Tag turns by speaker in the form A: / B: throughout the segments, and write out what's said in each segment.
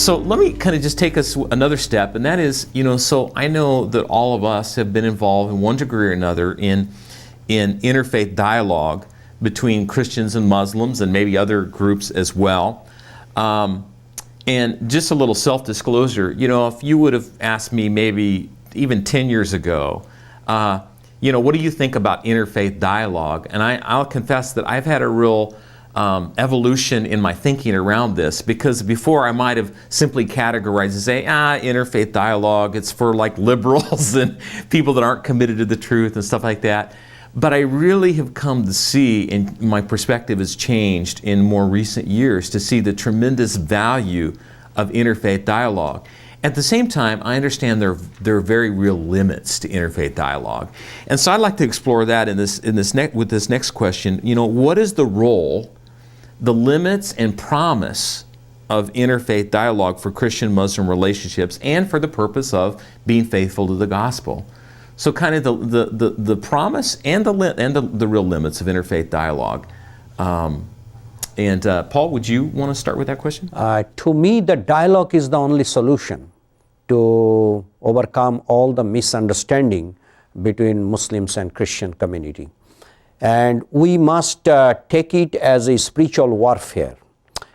A: So let me kind of just take us another step, and that is, so I know that all of us have been involved in one degree or another in interfaith dialogue between Christians and Muslims and maybe other groups as well. And just a little self-disclosure, if you would have asked me maybe even 10 years ago, what do you think about interfaith dialogue? And I'll confess that I've had a real evolution in my thinking around this, because before I might have simply categorized and say, interfaith dialogue, it's for like liberals and people that aren't committed to the truth and stuff like that. But I really have come to see, and my perspective has changed in more recent years, to see the tremendous value of interfaith dialogue. At the same time, I understand there are very real limits to interfaith dialogue. And so I'd like to explore that with this next question. What is the role, the limits and promise of interfaith dialogue for Christian-Muslim relationships and for the purpose of being faithful to the gospel? So kind of the promise and the real limits of interfaith dialogue. And Paul, would you want to start with that question?
B: To me, the dialogue is the only solution to overcome all the misunderstanding between Muslims and Christian community. And we must take it as a spiritual warfare.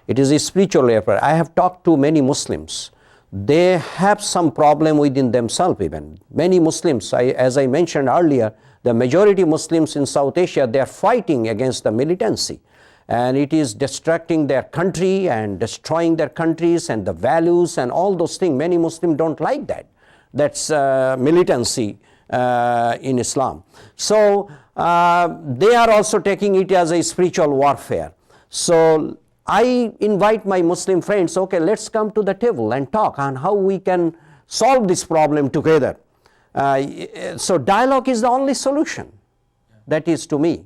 B: It is a spiritual warfare. I have talked to many Muslims. They have some problem within themselves even. Many Muslims, as I mentioned earlier, the majority Muslims in South Asia, they are fighting against the militancy. And it is distracting their country and destroying their countries and the values and all those things. Many Muslims don't like that. That's militancy in Islam. So they are also taking it as a spiritual warfare. So I invite my Muslim friends, okay, let's come to the table and talk on how we can solve this problem together. So dialogue is the only solution. That is to me,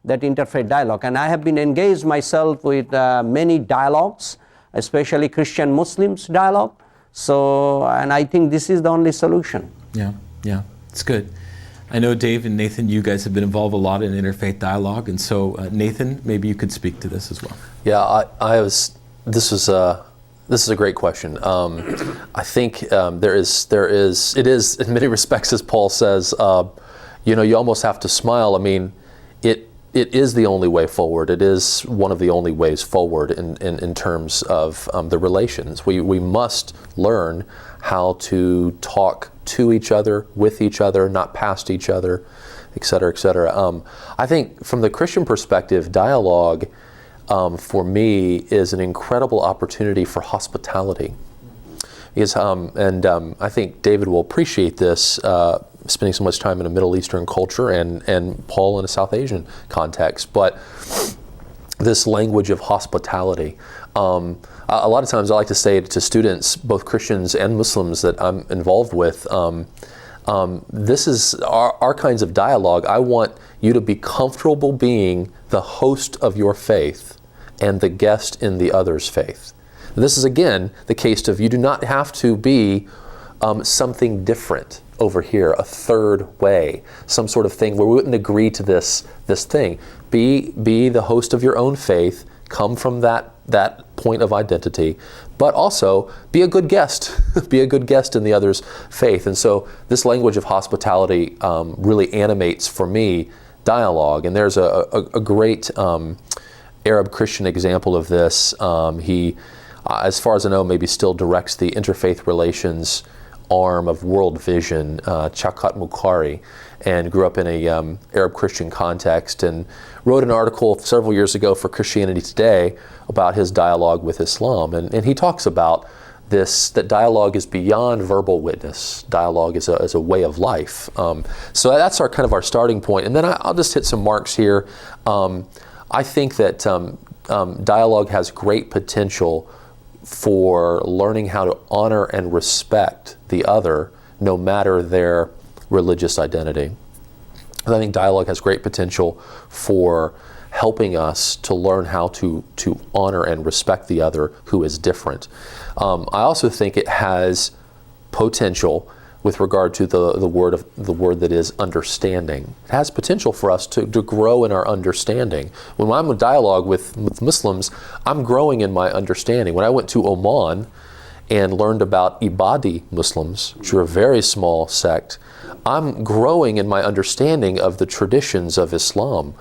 B: that interfaith dialogue. And I have been engaged myself with many dialogues, especially Christian Muslims dialogue. So, and I think this is the only solution.
A: Yeah, it's good. I know Dave and Nathan, you guys have been involved a lot in interfaith dialogue, and so Nathan, maybe you could speak to this as well.
C: Yeah, this is a great question. I think it is in many respects, as Paul says, you almost have to smile. I mean, it is the only way forward. It is one of the only ways forward in terms of the relations. We must learn how to talk to each other, with each other, not past each other, et cetera, et cetera. I think from the Christian perspective, dialogue for me is an incredible opportunity for hospitality. Because, I think David will appreciate this, spending so much time in a Middle Eastern culture and Paul in a South Asian context. But this language of hospitality, a lot of times I like to say to students, both Christians and Muslims that I'm involved with, this is our kinds of dialogue. I want you to be comfortable being the host of your faith and the guest in the other's faith. This is, again, the case of you do not have to be something different over here, a third way, some sort of thing where we wouldn't agree to this thing. Be the host of your own faith, come from that point of identity, but also be a good guest, be a good guest in the other's faith. And so this language of hospitality really animates, for me, dialogue. And there's a great Arab Christian example of this. He, as far as I know, maybe still directs the interfaith relations arm of World Vision, Chakat Mukhari, and grew up in a Arab Christian context and wrote an article several years ago for Christianity Today about his dialogue with Islam. And he talks about that dialogue is beyond verbal witness. Dialogue is a way of life. So that's our starting point. And then I'll just hit some marks here. I think that dialogue has great potential for learning how to honor and respect the other, no matter their religious identity. And I think dialogue has great potential for helping us to learn how to honor and respect the other who is different. I also think it has potential with regard to the word that is understanding. It has potential for us to grow in our understanding. When I'm in dialogue with Muslims, I'm growing in my understanding. When I went to Oman and learned about Ibadi Muslims, which are a very small sect, I'm growing in my understanding of the traditions of Islam.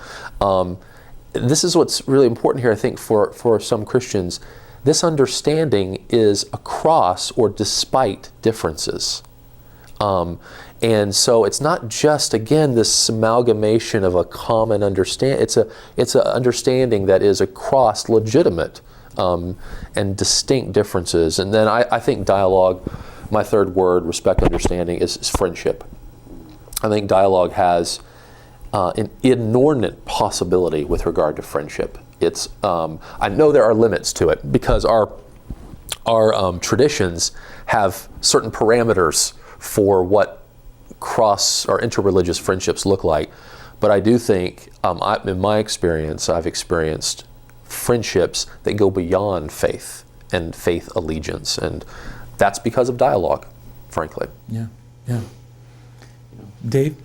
C: This is what's really important here, I think, for some Christians. This understanding is across or despite differences. And so it's not just, again, this amalgamation of a common understanding. It's an understanding that is across legitimate and distinct differences. And then I think dialogue, my third word, respect, understanding, is friendship. I think dialogue has an inordinate possibility with regard to friendship. It's I know there are limits to it because our traditions have certain parameters for what cross or interreligious friendships look like, but I do think, in my experience, I've experienced friendships that go beyond faith and faith allegiance, and that's because of dialogue, frankly.
A: Yeah, yeah. Dave?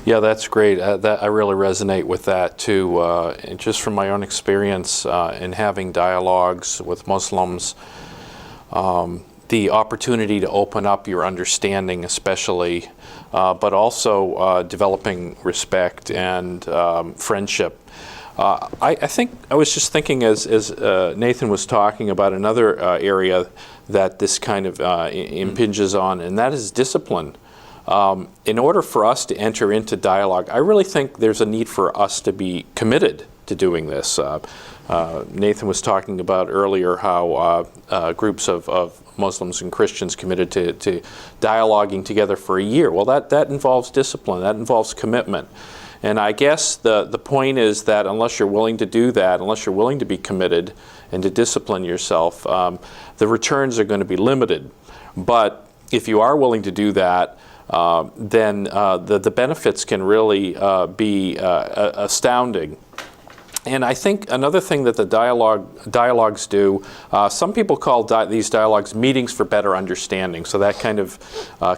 D: Yeah, that's great. I really resonate with that too. And just from my own experience in having dialogues with Muslims, the opportunity to open up your understanding especially, but also developing respect and friendship. I think I was just thinking as Nathan was talking about another area that this kind of impinges on, and that is discipline. In order for us to enter into dialogue, I really think there's a need for us to be committed to doing this. Nathan was talking about earlier how groups of Muslims and Christians committed to dialoguing together for a year. Well, that involves discipline, that involves commitment. And I guess the point is that unless you're willing to do that, unless you're willing to be committed and to discipline yourself, the returns are going to be limited. But if you are willing to do that, then the benefits can really be astounding. And I think another thing that the dialogues do, some people call these dialogues meetings for better understanding. So that kind of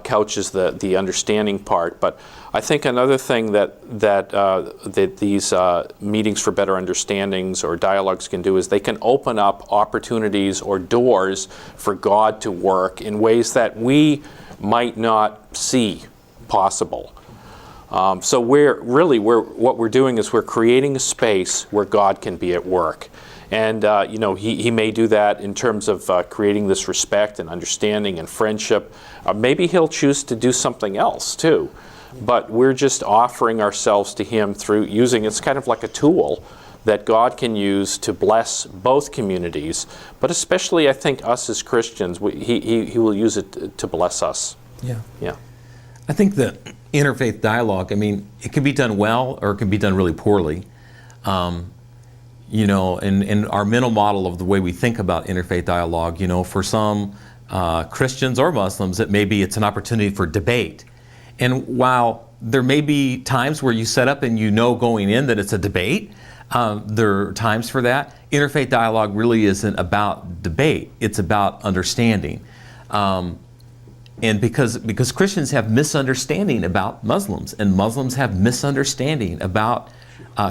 D: couches the understanding part. But I think another thing that these meetings for better understandings or dialogues can do is they can open up opportunities or doors for God to work in ways that we might not see possible. So what we're doing is we're creating a space where God can be at work. And he may do that in terms of creating this respect and understanding and friendship. Maybe he'll choose to do something else too. But we're just offering ourselves to him through using, it's kind of like a tool that God can use to bless both communities, but especially I think us as Christians, he will use it to bless us.
A: Yeah.
D: Yeah.
A: I think the interfaith dialogue, I mean, it can be done well or it can be done really poorly. In our mental model of the way we think about interfaith dialogue, for some Christians or Muslims, it's an opportunity for debate. And while there may be times where you set up and going in that it's a debate, there are times for that. Interfaith dialogue really isn't about debate, it's about understanding. And because Christians have misunderstanding about Muslims, and Muslims have misunderstanding about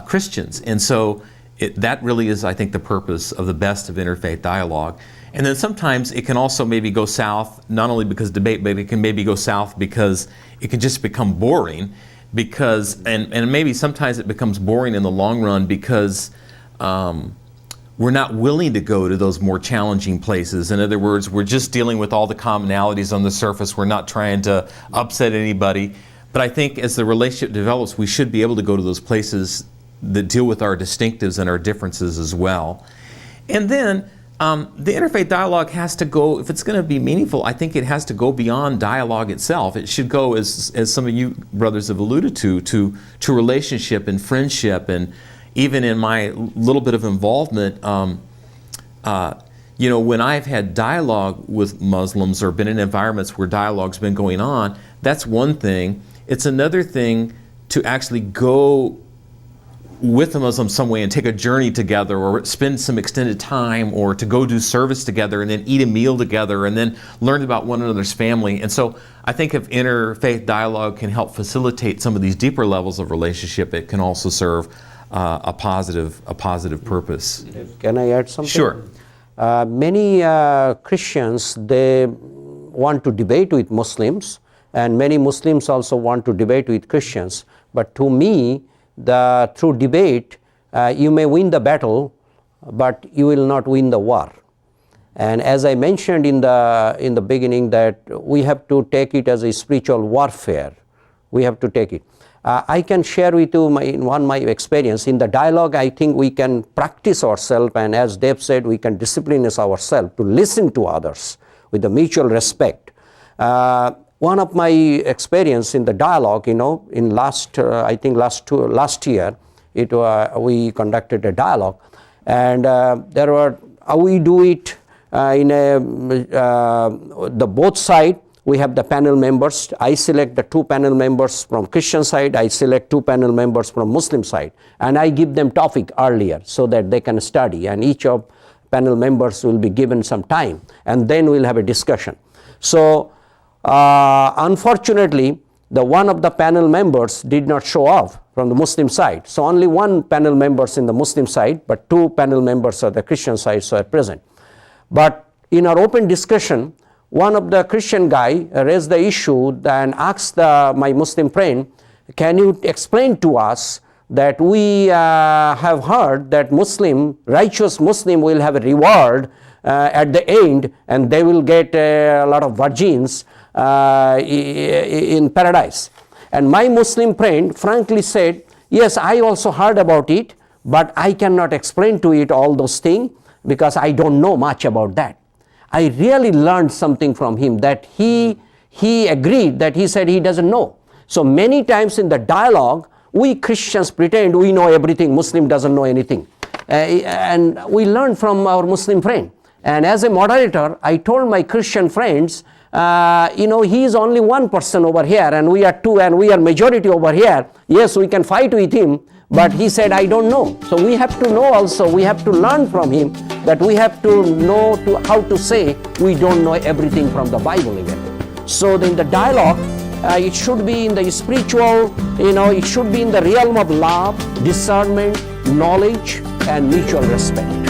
A: Christians. And so that really is, I think, the purpose of the best of interfaith dialogue. And then sometimes it can also maybe go south, not only because debate, but it can maybe go south because it can just become boring. And maybe sometimes it becomes boring in the long run because we're not willing to go to those more challenging places. In other words, we're just dealing with all the commonalities on the surface. We're not trying to upset anybody. But I think as the relationship develops, we should be able to go to those places that deal with our distinctives and our differences as well. And then the interfaith dialogue has to go, if it's going to be meaningful, I think it has to go beyond dialogue itself. It should go, as some of you brothers have alluded to relationship and friendship. And even in my little bit of involvement, when I've had dialogue with Muslims or been in environments where dialogue's been going on, that's one thing. It's another thing to actually go with a Muslim some way and take a journey together or spend some extended time or to go do service together and then eat a meal together and then learn about one another's family. And so I think if interfaith dialogue can help facilitate some of these deeper levels of relationship, it can also serve a positive purpose.
B: Can I add something?
A: Sure.
B: Many Christians, they want to debate with Muslims, and many Muslims also want to debate with Christians. But to me, through debate, you may win the battle, but you will not win the war. And as I mentioned in the beginning, that we have to take it as a spiritual warfare. We have to take it. I can share with you my experience. In the dialogue, I think we can practice ourselves, and as Dave said, we can discipline ourselves to listen to others with a mutual respect. One of my experience in the dialogue, in last year, we conducted a dialogue, and we do it in the both side. We have the panel members. I select the 2 panel members from Christian side. I select 2 panel members from Muslim side. And I give them topic earlier so that they can study. And each of panel members will be given some time. And then we'll have a discussion. So, unfortunately, one of the panel members did not show up from the Muslim side. So, only 1 panel members in the Muslim side, but 2 panel members of the Christian side are present. But in our open discussion, one of the Christian guy raised the issue and asked my Muslim friend, can you explain to us that we have heard that righteous Muslim will have a reward at the end, and they will get a lot of virgins in paradise. And my Muslim friend frankly said, yes, I also heard about it, but I cannot explain to it all those things because I don't know much about that. I really learned something from him, that he agreed, that he said he doesn't know. So many times in the dialogue, we Christians pretend we know everything, Muslim doesn't know anything. And we learn from our Muslim friend. And as a moderator, I told my Christian friends, he is only one person over here, and we are 2, and we are majority over here. Yes, we can fight with him, but he said, I don't know. So we have to know also, we have to learn from him, that we have to know how to say we don't know everything from the Bible even. So in the dialogue, it should be in the spiritual, it should be in the realm of love, discernment, knowledge, and mutual respect.